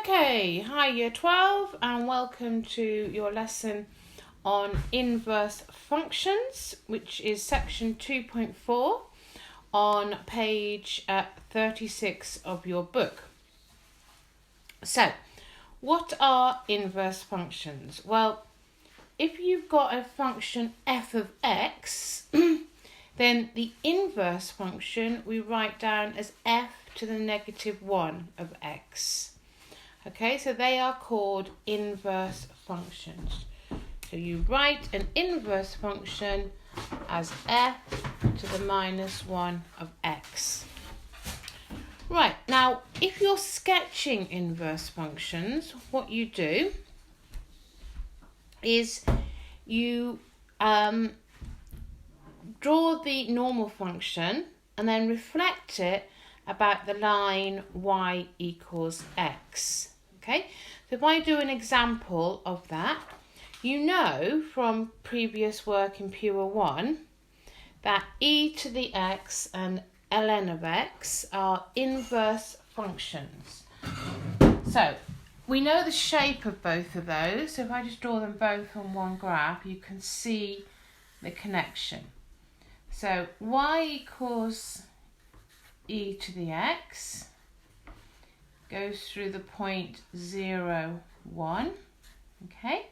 Okay, hi Year 12 and welcome to your lesson on inverse functions, which is section 2.4 on page 36 of your book. So, what are inverse functions? Well, if you've got a function f of x, then the inverse function we write down as f to the negative 1 of x. Okay, so they are called inverse functions. So you write an inverse function as f to the minus 1 of x. Right, now if you're sketching inverse functions, what you do is you draw the normal function and then reflect it about the line y equals x. Okay, so if I do an example of that, you know from previous work in Pure 1 that e to the x and ln of x are inverse functions. So we know the shape of both of those, so if I just draw them both on one graph, you can see the connection. So y equals e to the x goes through the point 0, 1, okay,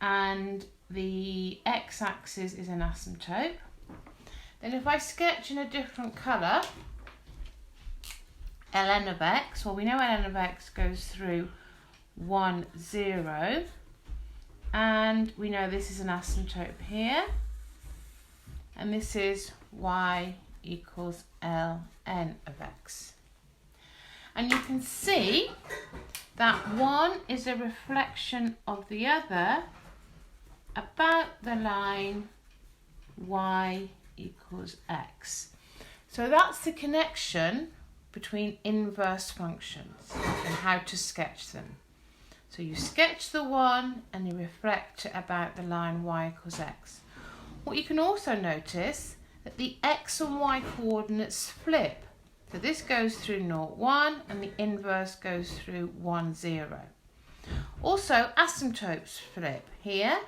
and the x-axis is an asymptote. Then if I sketch in a different colour ln of x, well we know ln of x goes through 1, 0, and we know this is an asymptote here, and this is y equals ln of x. And you can see that one is a reflection of the other about the line y equals x. So that's the connection between inverse functions and how to sketch them. So you sketch the one and you reflect it about the line y equals x. What you can also notice that the x and y coordinates flip. So this goes through 0, 1 and the inverse goes through 1, 0. Also asymptotes flip. Here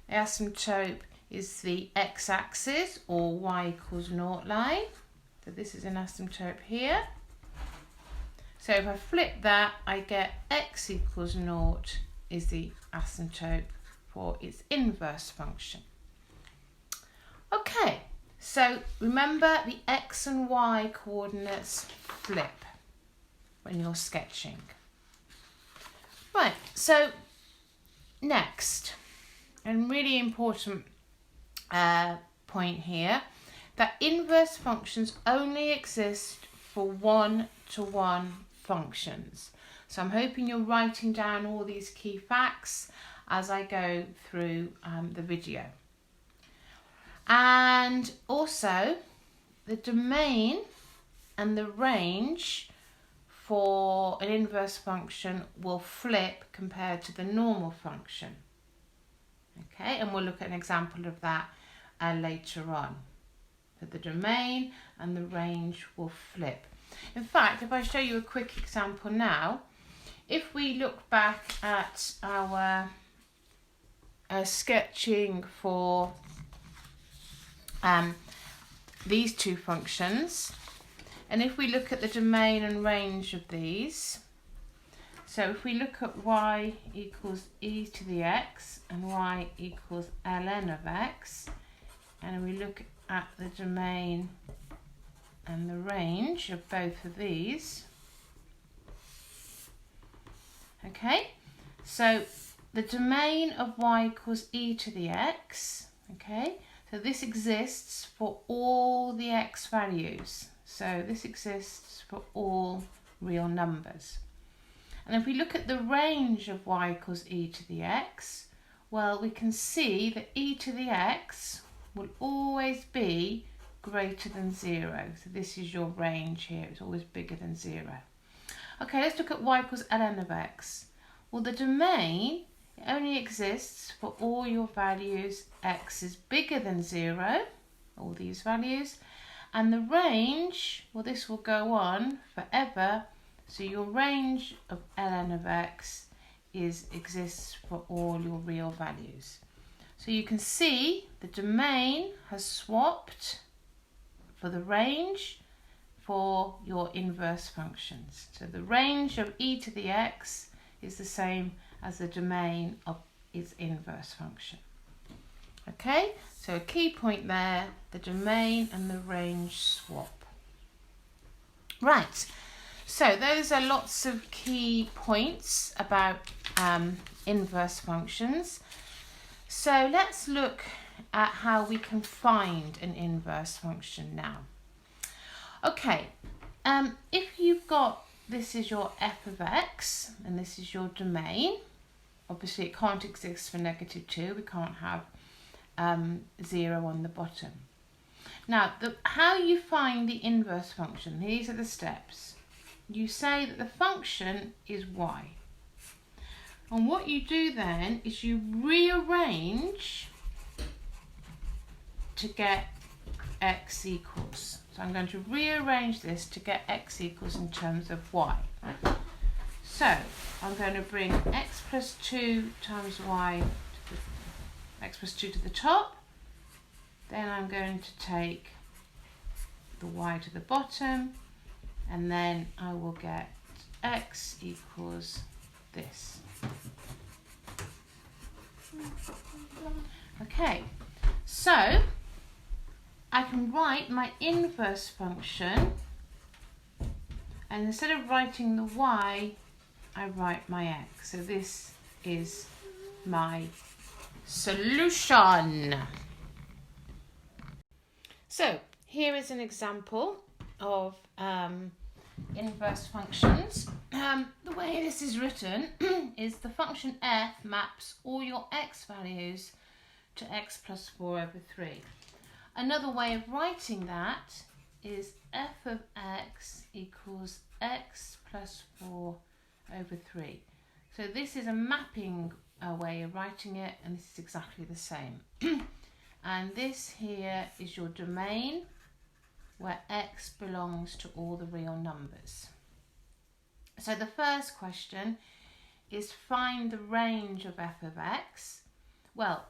the asymptote is the x-axis or y equals 0 line. So this is an asymptote here. So if I flip that, I get x equals 0 is the asymptote for its inverse function. Okay, so remember the x and y coordinates flip when you're sketching. Right, so next, and really important point here, that inverse functions only exist for one-to-one functions. So I'm hoping you're writing down all these key facts as I go through the video. And also the domain and the range for an inverse function will flip compared to the normal function. Okay, and we'll look at an example of that later on. So the domain and the range will flip. In fact, if I show you a quick example now, if we look back at our sketching for these two functions, and if we look at the domain and range of these, so if we look at y equals e to the x and y equals ln of x, and we look at the domain and the range of both of these, okay, so the domain of y equals e to the x, okay, so this exists for all the x values. So this exists for all real numbers. And if we look at the range of y equals e to the x, well, we can see that e to the x will always be greater than 0. So this is your range here. It's always bigger than 0. Okay, let's look at y equals ln of x. Well, the domain only exists for all your values x is bigger than 0, all these values, and the range, well, this will go on forever So your range of ln of x exists for all your real values. So you can see the domain has swapped for the range for your inverse functions. So the range of e to the x is the same as the domain of its inverse function. Okay, so a key point there, the domain and the range swap. Right, so those are lots of key points about inverse functions. So let's look at how we can find an inverse function now. Okay, if you've got, this is your f of x and this is your domain. Obviously it can't exist for -2, we can't have 0 on the bottom. Now, how you find the inverse function, these are the steps. You say that the function is y. And what you do then is you rearrange to get x equals. So I'm going to rearrange this to get x equals in terms of y. So I'm going to bring x plus 2 times y, x plus 2 to the top. Then I'm going to take the y to the bottom, and then I will get x equals this. Okay, so I can write my inverse function, and instead of writing the y, I write my x. So this is my solution. So here is an example of inverse functions. The way this is written is the function f maps all your x values to x plus 4 over 3. Another way of writing that is f of x equals x plus 4 over 3. So this is a mapping way of writing it, and this is exactly the same. And this here is your domain, where x belongs to all the real numbers. So the first question is find the range of f of x. Well,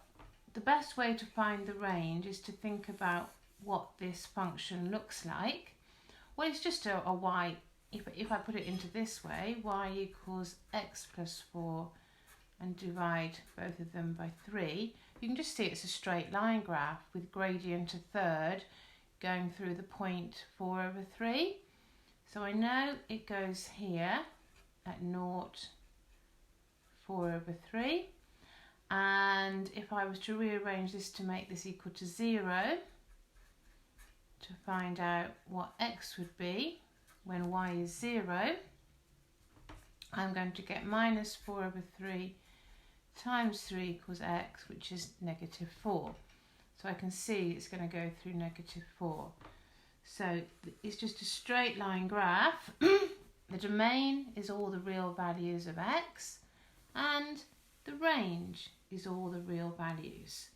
the best way to find the range is to think about what this function looks like. Well, it's just a y. If I put it into this way, y equals x plus 4 and divide both of them by 3, you can just see it's a straight line graph with gradient a third going through the point 4 over 3. So I know it goes here at 0, 4 over 3. And if I was to rearrange this to make this equal to 0, to find out what x would be when y is 0, I'm going to get minus 4 over 3 times 3 equals x, which is -4. So I can see it's going to go through -4. So it's just a straight line graph. The domain is all the real values of x, and the range is all the real values.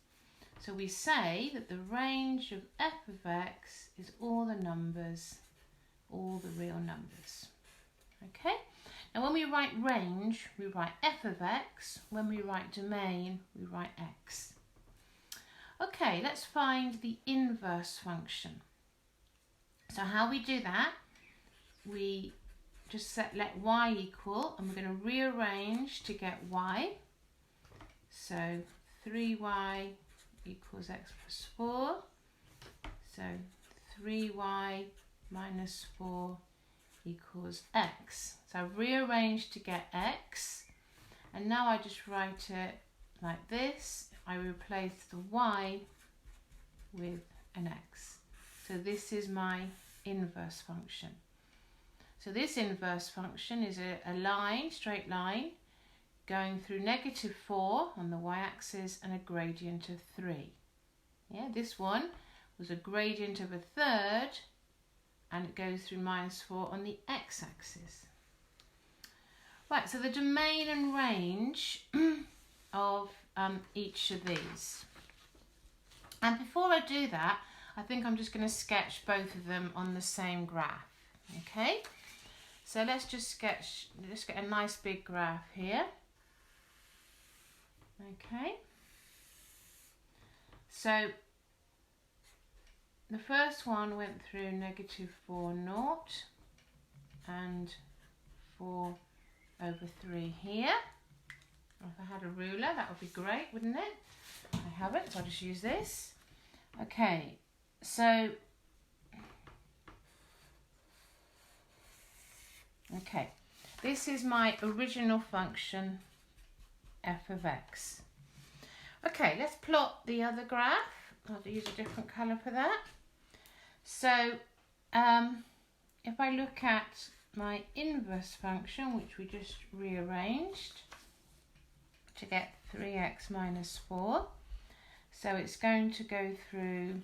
So we say that the range of f of x is all the numbers, all the real numbers. Okay? Now when we write range, we write f of x. When we write domain, we write x. Okay, let's find the inverse function. So how we do that, we just let y equal, and we're going to rearrange to get y. So 3y equals x plus 4. So 3y minus 4 equals x. So I've rearranged to get x, and now I just write it like this. I replace the y with an x. So this is my inverse function. So this inverse function is a line, straight line, going through -4 on the y-axis and a gradient of 3. Yeah, this one was a gradient of a third, and it goes through -4 on the x-axis. Right, so the domain and range of each of these. And before I do that, I think I'm just going to sketch both of them on the same graph. Okay, So let's just get a nice big graph here. Okay. So the first one went through -4, 0 and 4/3 here. If I had a ruler, that would be great, wouldn't it? I haven't, so I'll just use this. Okay, so this is my original function f of x. Okay, let's plot the other graph. I'll use a different colour for that. So if I look at my inverse function, which we just rearranged to get 3x minus 4, so it's going to go through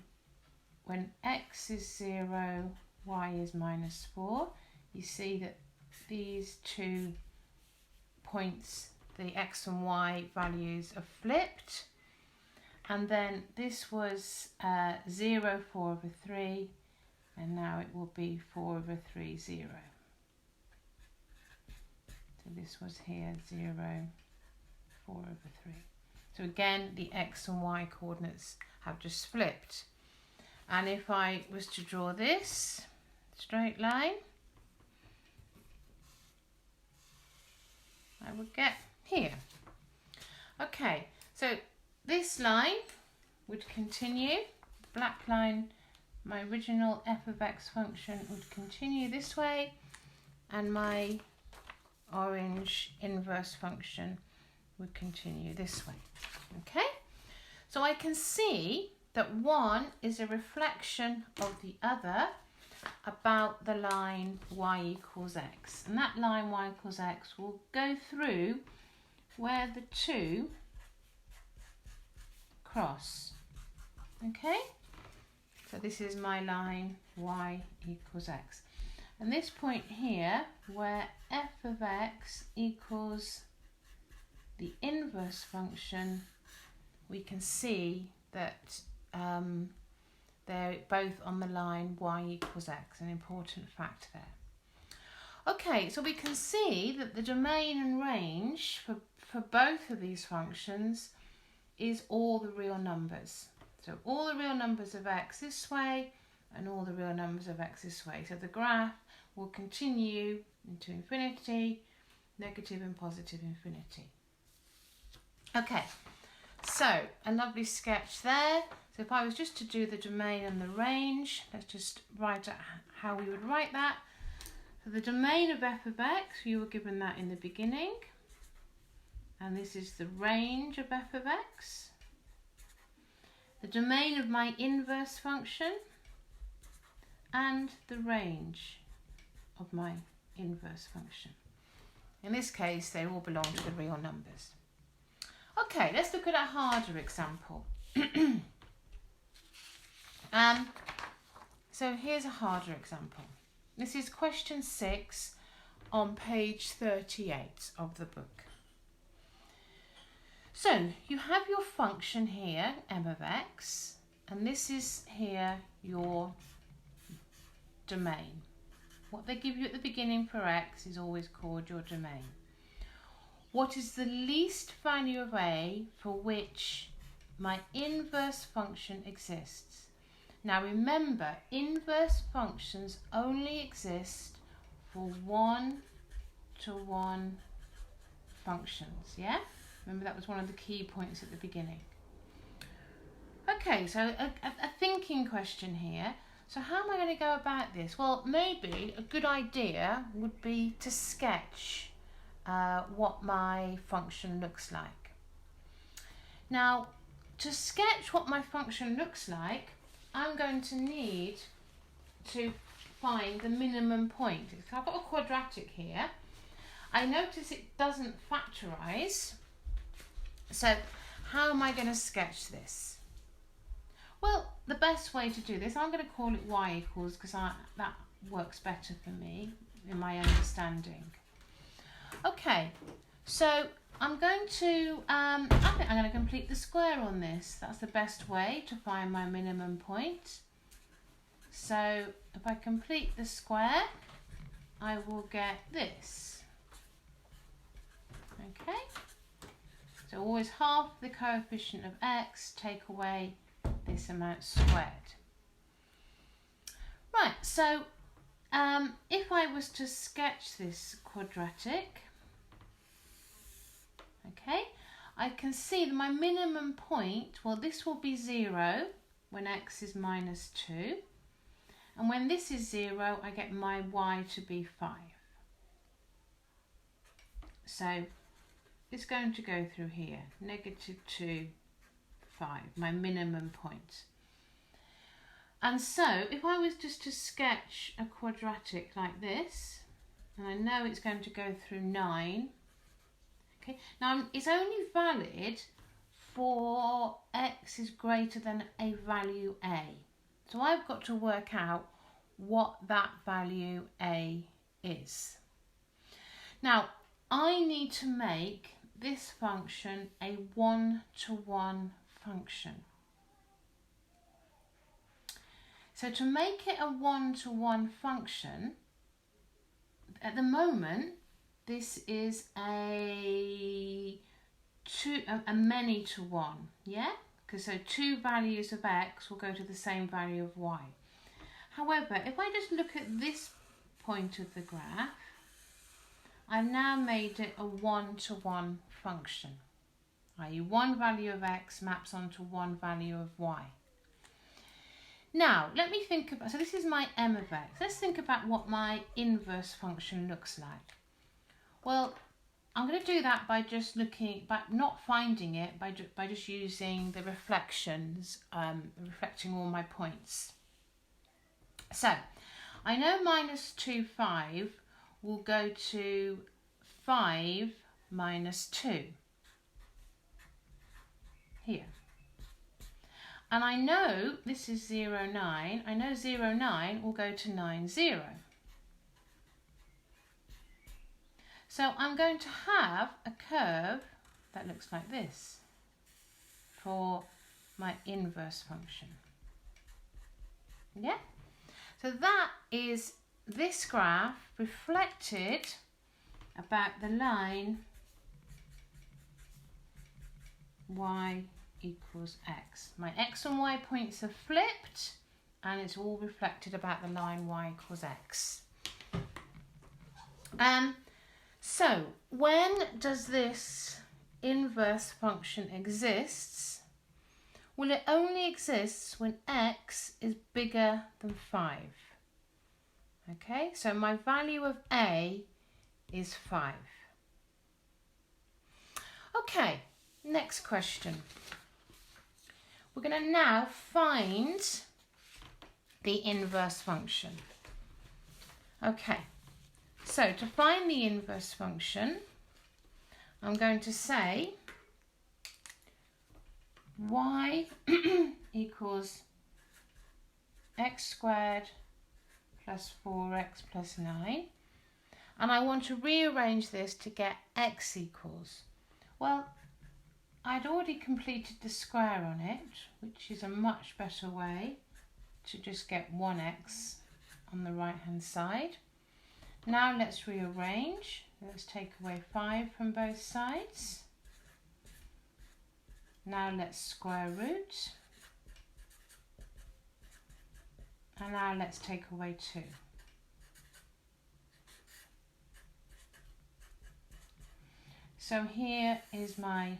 when x is 0, y is -4. You see that these two points, the x and y values, are flipped. And then this was 0, 4/3, and now it will be 4/3, 0. So this was here 0, 4/3. So again, the x and y coordinates have just flipped. And if I was to draw this straight line, I would get here. Okay, so this line would continue, the black line, my original f of x function would continue this way, and my orange inverse function would continue this way. Okay, so I can see that one is a reflection of the other about the line y equals x, and that line y equals x will go through where the two cross. Okay, so this is my line y equals x, and this point here where f of x equals the inverse function, we can see that they're both on the line y equals x, an important fact there. Okay, so we can see that the domain and range for both of these functions is all the real numbers. So all the real numbers of x this way and all the real numbers of x this way. So the graph will continue into infinity, negative and positive infinity. Okay, so a lovely sketch there. So if I was just to do the domain and the range, let's just write out how we would write that. So the domain of f of x, you were given that in the beginning. And this is the range of f of x. The domain of my inverse function and the range of my inverse function. In this case, they all belong to the real numbers. Okay, let's look at a harder example. So here's a harder example. This is question 6 on page 38 of the book. So you have your function here, m of x, and this is here your domain. What they give you at the beginning for x is always called your domain. What is the least value of a for which my inverse function exists? Now remember, inverse functions only exist for one-to-one functions, yeah? Remember, that was one of the key points at the beginning. Okay, so a thinking question here. So how am I going to go about this? Well, maybe a good idea would be to sketch what my function looks like. Now, to sketch what my function looks like, I'm going to need to find the minimum point. So I've got a quadratic here. I notice it doesn't factorise. So how am I going to sketch this? Well, the best way to do this, I'm going to call it y equals because that works better for me in my understanding. Okay, so I'm going to, I think I'm going to complete the square on this. That's the best way to find my minimum point. So if I complete the square, I will get this. Okay, so always half the coefficient of x, take away this amount squared. Right, so if I was to sketch this quadratic, okay, I can see that my minimum point, well, this will be 0 when x is minus 2. And when this is 0, I get my y to be 5. So it's going to go through here, -2, 5, my minimum point. And so if I was just to sketch a quadratic like this, and I know it's going to go through 9, okay, now it's only valid for x is greater than a value a. So I've got to work out what that value a is. Now, I need to make this function a one-to-one function. So to make it a one-to-one function, at the moment, this is a many-to-one, yeah? Because so two values of x will go to the same value of y. However, if I just look at this point of the graph, I've now made it a one-to-one function, i.e. one value of x maps onto one value of y. Now, let me think about, so this is my m of x. Let's think about what my inverse function looks like. Well, I'm going to do that by just looking, by not finding it, by just using the reflections, reflecting all my points. So, I know -2, 5 will go to 5 minus 2 here. And I know this is 0, 9. I know 0, 9 will go to 9, 0. So I'm going to have a curve that looks like this for my inverse function. Yeah? So that is this graph reflected about the line y equals x. My x and y points are flipped and it's all reflected about the line y equals x. So when does this inverse function exist? Well, it only exists when x is bigger than 5. Okay, so my value of a is 5. Okay, next question. We're going to now find the inverse function. Okay, so to find the inverse function, I'm going to say y equals x squared plus 4x plus 9. And I want to rearrange this to get x equals. Well, I'd already completed the square on it, which is a much better way to just get 1x on the right hand side. Now let's rearrange. Let's take away 5 from both sides. Now let's square root. And now let's take away 2. So here is my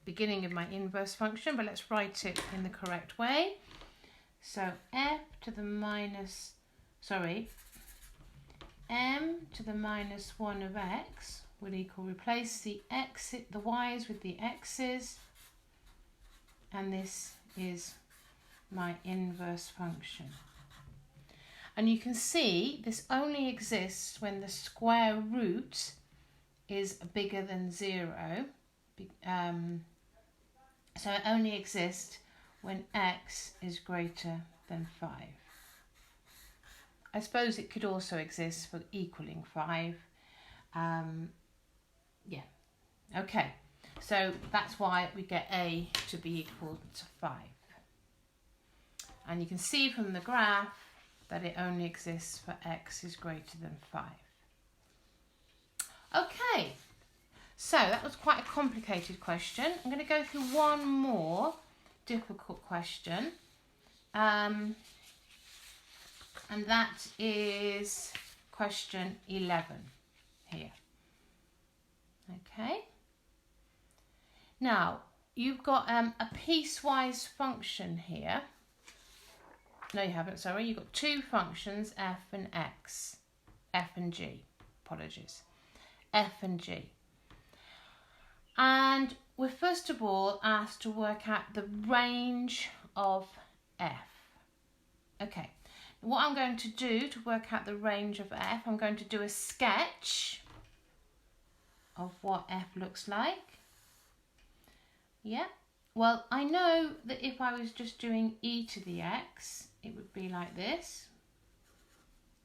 beginning of my inverse function, but let's write it in the correct way. So m to the minus 1 of x will equal, replace the y's with the x's, and this is my inverse function. And you can see this only exists when the square root is bigger than 0. So it only exists when x is greater than 5. I suppose it could also exist for equaling 5. Yeah, okay. So that's why we get a to be equal to 5. And you can see from the graph that it only exists for x is greater than 5. Okay, so that was quite a complicated question. I'm going to go through one more difficult question, and that is question 11 here. Okay, now you've got a piecewise function here. No, you haven't, sorry. You've got two functions, f and x. F and g, apologies. F and g. And we're first of all asked to work out the range of f. Okay, what I'm going to do to work out the range of f, I'm going to do a sketch of what f looks like. Yeah, well, I know that if I was just doing e to the x, it would be like this,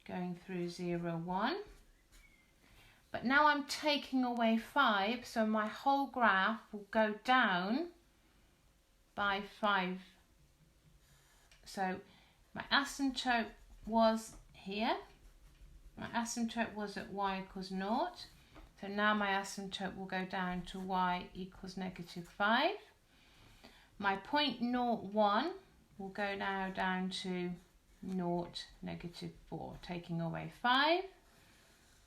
going through 0, 1. But now I'm taking away 5, so my whole graph will go down by 5. So my asymptote was here. My asymptote was at y equals 0. So now my asymptote will go down to y equals negative 5. My point 0, 1 will go now down to 0, negative 4, taking away 5.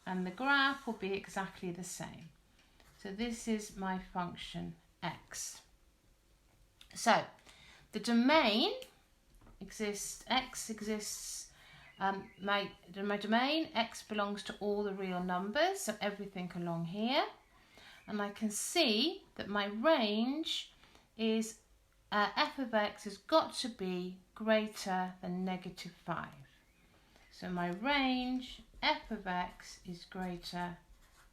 And the graph will be exactly the same. So this is my function x. So the domain exists, x exists, my domain, x belongs to all the real numbers, so everything along here. And I can see that my range is f of x has got to be greater than negative 5. So my range, f of x, is greater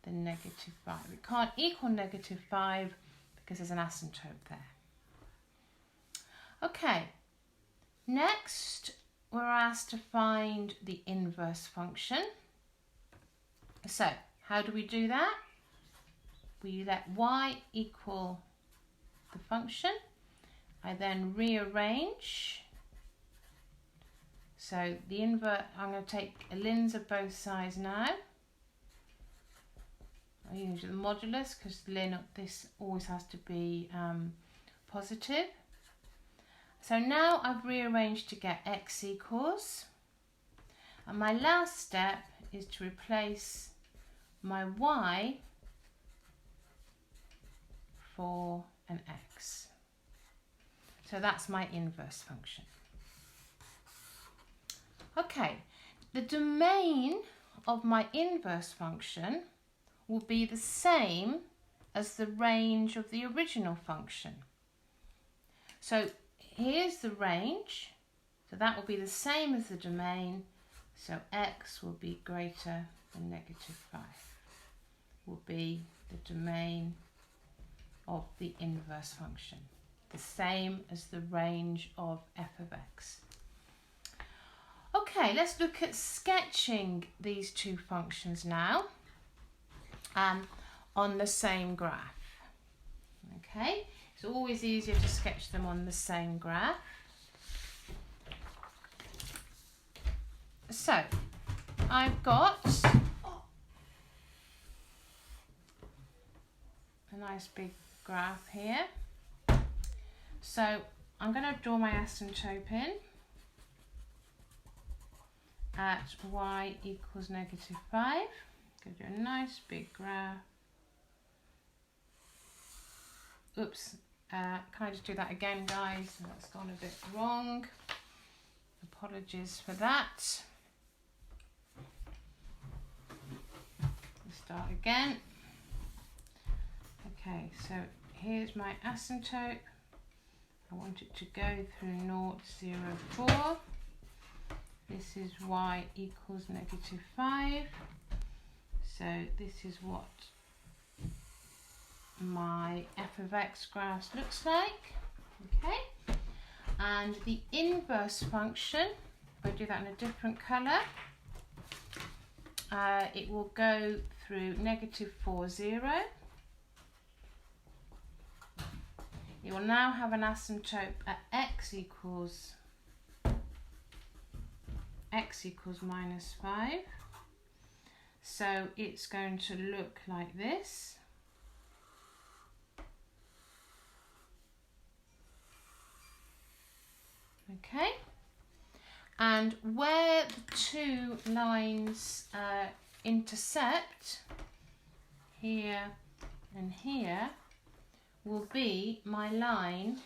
than negative 5. It can't equal negative 5 because there's an asymptote there. Okay, next we're asked to find the inverse function. So how do we do that? We let y equal the function. I then rearrange. So the invert, I'm going to take a lins of both sides now. I use the modulus because ln this always has to be positive. So now I've rearranged to get x equals. And my last step is to replace my y for an x. So that's my inverse function. Okay, the domain of my inverse function will be the same as the range of the original function. So here's the range, so that will be the same as the domain, so x will be greater than negative 5, will be the domain of the inverse function, the same as the range of f of x. Okay, let's look at sketching these two functions now on the same graph. Okay, it's always easier to sketch them on the same graph. So I've got a nice big graph here. So I'm going to draw my asymptote in at y equals negative 5. Give you a nice big graph. Oops, can I just do that again, guys? That's gone a bit wrong. Apologies for that. Let's start again. Okay, so here's my asymptote. I want it to go through 0, 0, 4. This is y equals negative 5. So this is what my f of x graph looks like. Okay, and the inverse function, if I do that in a different colour, it will go through negative 4, 0. It will now have an asymptote at x equals x equals minus 5. So it's going to look like this. Okay, and where the two lines intersect, here and here, will be my line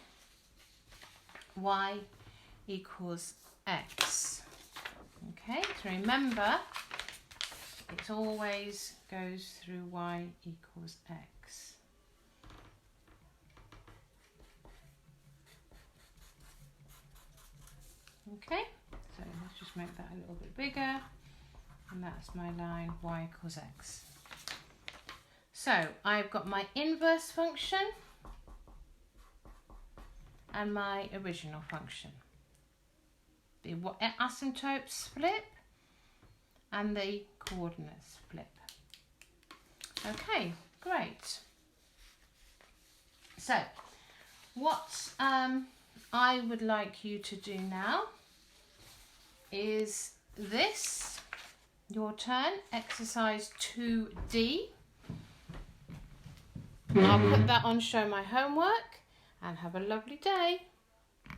y equals x. Okay, so remember, it always goes through y equals x. Okay, so let's just make that a little bit bigger, and that's my line y equals x. So I've got my inverse function and my original function. The asymptotes flip and the coordinates flip. Okay, great. So what I would like you to do now is this, your turn, exercise 2D. I'll put that on Show My Homework, and have a lovely day.